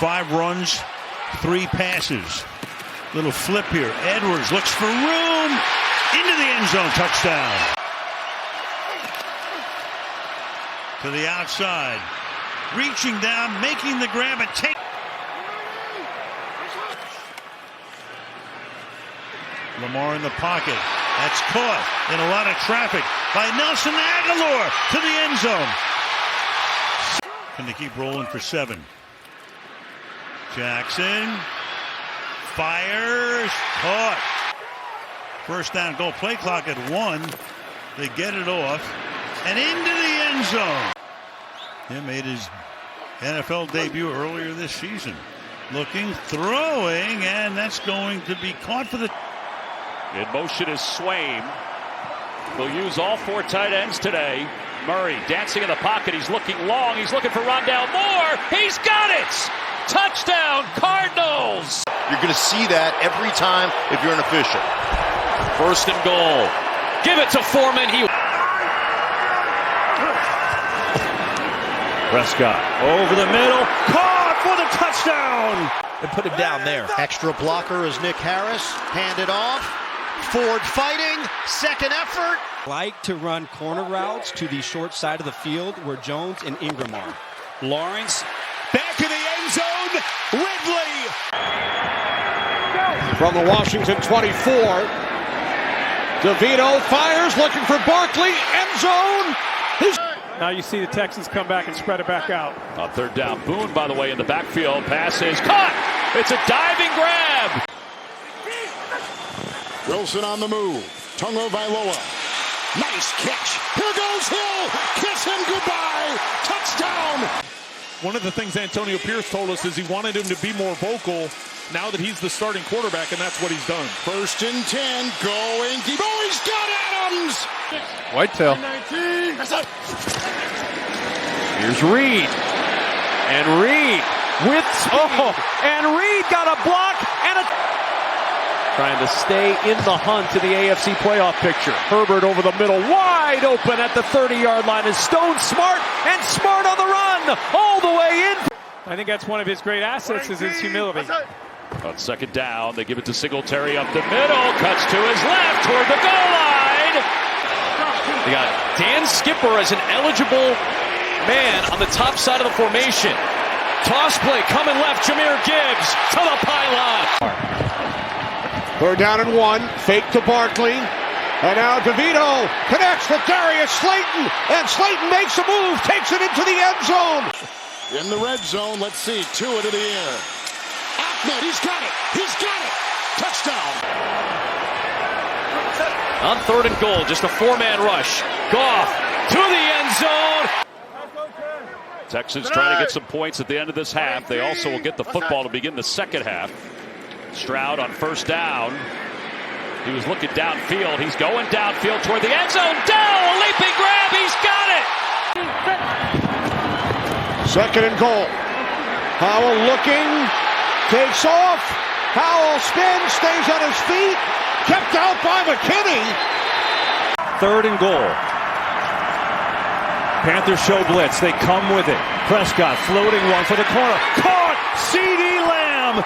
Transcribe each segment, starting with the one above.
5 runs, 3 passes. Little flip here. Edwards looks for room. Into the end zone. Touchdown. To the outside. Reaching down, making the grab and take. Lamar in the pocket. That's caught in a lot of traffic by Nelson Agholor to the end zone. Can they keep rolling for 7? Jackson fires, caught. First down goal, play clock at 1. They get it off and into the end zone. He made his NFL debut earlier this season. Looking, throwing, and that's going to be caught for the... In motion is Swaim. They'll use all 4 tight ends today. Murray dancing in the pocket. He's looking long. He's looking for Rondale Moore. He's got it! Touchdown, Cardinals! You're going to see that every time if you're an official. First and goal. Give it to Foreman. Prescott over the middle. Caught for the touchdown! And put him down there. Extra blocker is Nick Harris. Handed off. Ford fighting. Second effort. Like to run corner routes to the short side of the field where Jones and Ingram are. Lawrence back in the end zone. Ridley from the Washington 24. DeVito fires, looking for Barkley. End zone. Now you see the Texans come back and spread it back out. On third down, Boone, by the way, in the backfield. Pass is caught. It's a diving grab. Wilson on the move. Tungo Vailoa. Nice catch. Here goes Hill. Kiss him goodbye. Touchdown. One of the things Antonio Pierce told us is he wanted him to be more vocal now that he's the starting quarterback, and that's what he's done. First and 10. Going deep. Oh, he's got Adams. Whitetail. Here's Reed. And Reed with speed. And Reed got a block and a... Trying to stay in the hunt to the AFC playoff picture. Herbert over the middle, wide open at the 30-yard line. Is Stone smart, and smart on the run, all the way in. I think that's one of his great assets is his humility. On second down, they give it to Singletary up the middle. Cuts to his left toward the goal line. They got Dan Skipper as an eligible man on the top side of the formation. Toss play coming left. Jahmyr Gibbs to the pylon. Third down and 1. Fake to Barkley. And now DeVito connects with Darius Slayton. And Slayton makes a move. Takes it into the end zone. In the red zone, let's see. Tua to the air. Ahmed, he's got it. He's got it. Touchdown. On third and goal, just a 4-man rush. Goff to the end zone. Texans trying to get some points at the end of this half. They also will get the football to begin the second half. Stroud on first down. He was looking downfield. He's going downfield toward the end zone. Down, a leaping grab. He's got it. Second and goal. Howell looking. Takes off. Howell spins. Stays on his feet. Kept out by McKinney. Third and goal. Panthers show blitz. They come with it. Prescott floating one for the corner. Caught. CeeDee Lamb.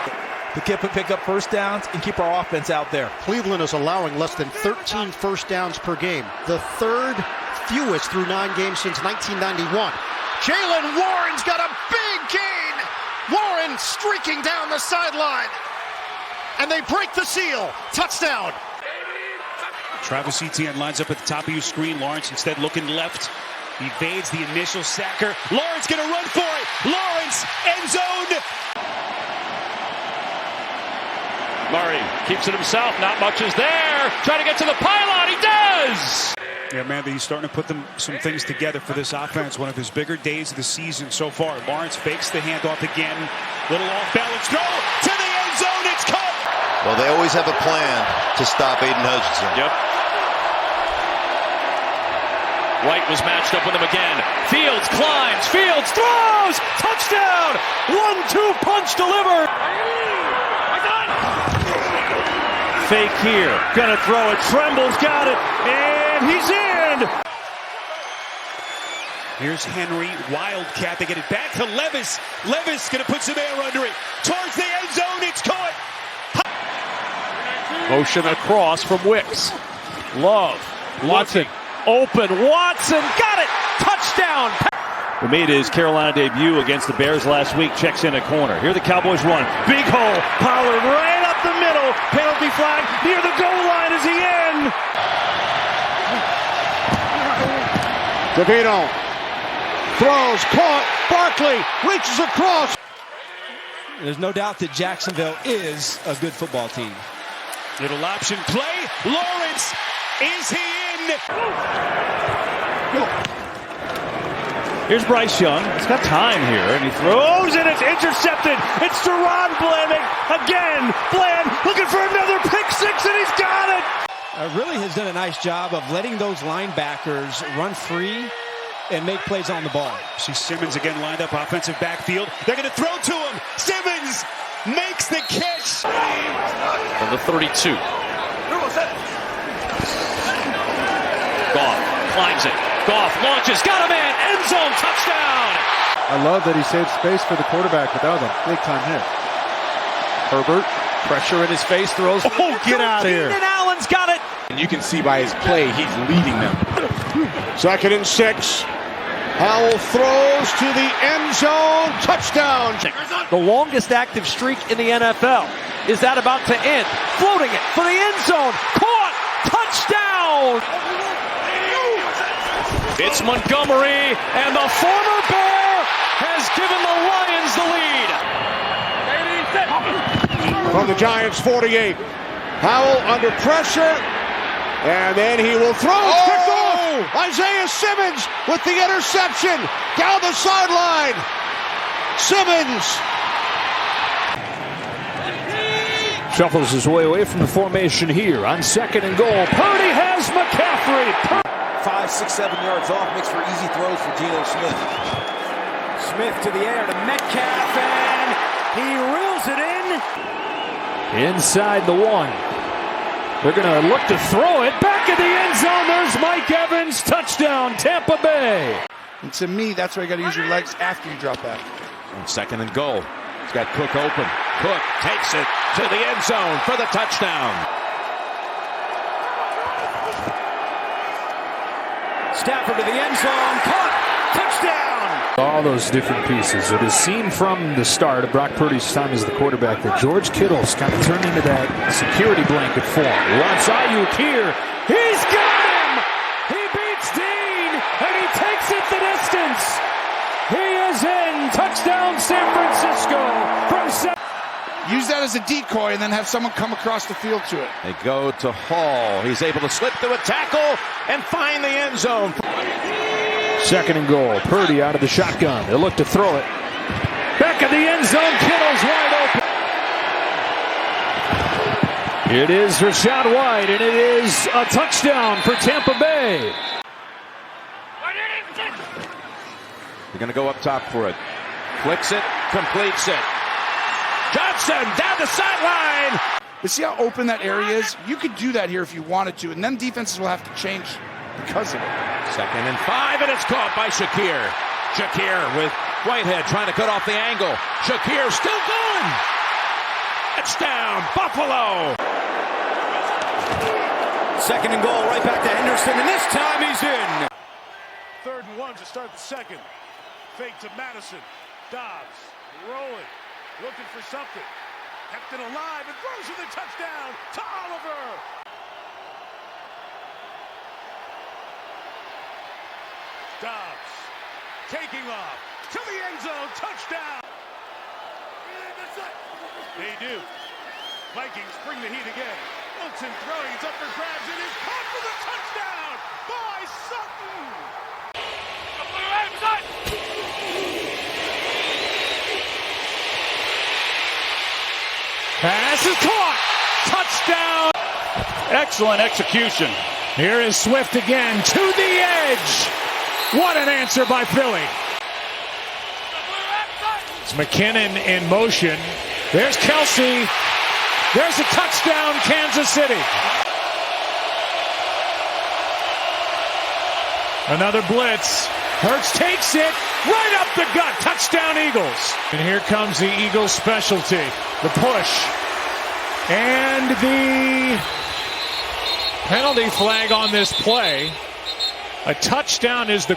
To pick up first downs and keep our offense out there. Cleveland is allowing less than 13 first downs per game. The third fewest through 9 games since 1991. Jaylen Warren's got a big gain. Warren streaking down the sideline. And they break the seal. Touchdown. Travis Etienne lines up at the top of your screen. Lawrence instead looking left. Evades the initial sacker. Lawrence gonna run for it. Lawrence, end zone. Murray keeps it himself. Not much is there. Trying to get to the pylon. He does. Yeah, man, he's starting to put some things together for this offense. One of his bigger days of the season so far. Lawrence fakes the handoff again. Little off-balance throw to the end zone. It's caught. Well, they always have a plan to stop Aiden Hutchinson. Yep. White was matched up with him again. Fields climbs. Fields throws. Touchdown. 1-2 punch delivered. Fake here. Gonna throw it. Tremble's got it. And he's in. Here's Henry, wildcat. They get it back to Levis. Levis going to put some air under it. Towards the end zone, it's caught. Motion across from Wicks. Love. Watson. Open. Watson got it. Touchdown. Who made his Carolina debut against the Bears last week, checks in a corner. Here the Cowboys run. Big hole. Pollard right up the middle. Penalty flag near the goal line. Is he in? DeVito throws, caught. Barkley reaches across. There's no doubt that Jacksonville is a good football team. Little option play. Lawrence, is he in? Here's Bryce Young. He's got time here, and he throws, and it's intercepted. It's Deron Bland again. Bland looking for another pick six, and he's got it. Really has done a nice job of letting those linebackers run free and make plays on the ball. See Simmons again lined up offensive backfield. They're going to throw to him. Simmons makes the catch. From the 32. Goff climbs it. Goff launches. Got a man. End zone. Touchdown. I love that he saved space for the quarterback, but that was a big-time hit. Herbert, pressure in his face, throws. Oh, get out of here. And Allen's got it. And you can see by his play, he's leading them. 2nd and 6. Howell throws to the end zone. Touchdown. The longest active streak in the NFL. Is that about to end? Floating it for the end zone. Caught. Touchdown. It's Montgomery, and the former Bear has given the Lions the lead. From the Giants' 48. Howell under pressure. And then he will throw. It's picked off. Isaiah Simmons with the interception. Down the sideline. Simmons. Shuffles his way away from the formation here on 2nd and goal. Purdy has McCaffrey. 5, 6, 7 yards off makes for easy throws for Geno Smith. Smith to the air to Metcalf, and he reels it in. Inside the 1. They're going to look to throw it back in the end zone. There's Mike Evans. Touchdown, Tampa Bay. And to me, that's where you got to use your legs after you drop back. 2nd and goal. He's got Cook open. Cook takes it to the end zone for the touchdown. Stafford to the end zone. Caught. Touchdown. All those different pieces. It is seen from the start of Brock Purdy's time as the quarterback that George Kittle's kind of turned into that security blanket for him. He wants Ayuk here. He's got him. He beats Dean, and he takes it the distance. He is in. Touchdown, San Francisco. From use that as a decoy and then have someone come across the field to it. They go to Hall. He's able to slip through a tackle and find the end zone. 2nd and goal. Purdy out of the shotgun. They'll look to throw it. back of the end zone. Kittle's wide open. It is Rachaad White, and it is a touchdown for Tampa Bay. They're going to go up top for it. Flicks it, completes it. Johnson down the sideline. But see how open that area is? You could do that here if you wanted to, and then defenses will have to change because of it. 2nd and 5, and it's caught by Shakir. Shakir with Whitehead trying to cut off the angle. Shakir still going. Touchdown, Buffalo. 2nd and goal, right back to Henderson, and this time he's in. 3rd and 1 to start the second. Fake to Madison. Dobbs rolling, looking for something. Kept it alive and throws for the touchdown to Oliver. Dobbs taking off to the end zone. Touchdown. They do. Vikings bring the heat again. Wilson throwing, it's up for grabs, and is caught for the touchdown by Sutton. Pass is caught. Touchdown. Excellent execution. Here is Swift again to the edge. What an answer by Philly. It's McKinnon in motion. There's Kelsey. There's a touchdown, Kansas City. Another blitz. Hurts takes it right up the gut. Touchdown, Eagles. And here comes the Eagles specialty. The push. And the penalty flag on this play. A touchdown is the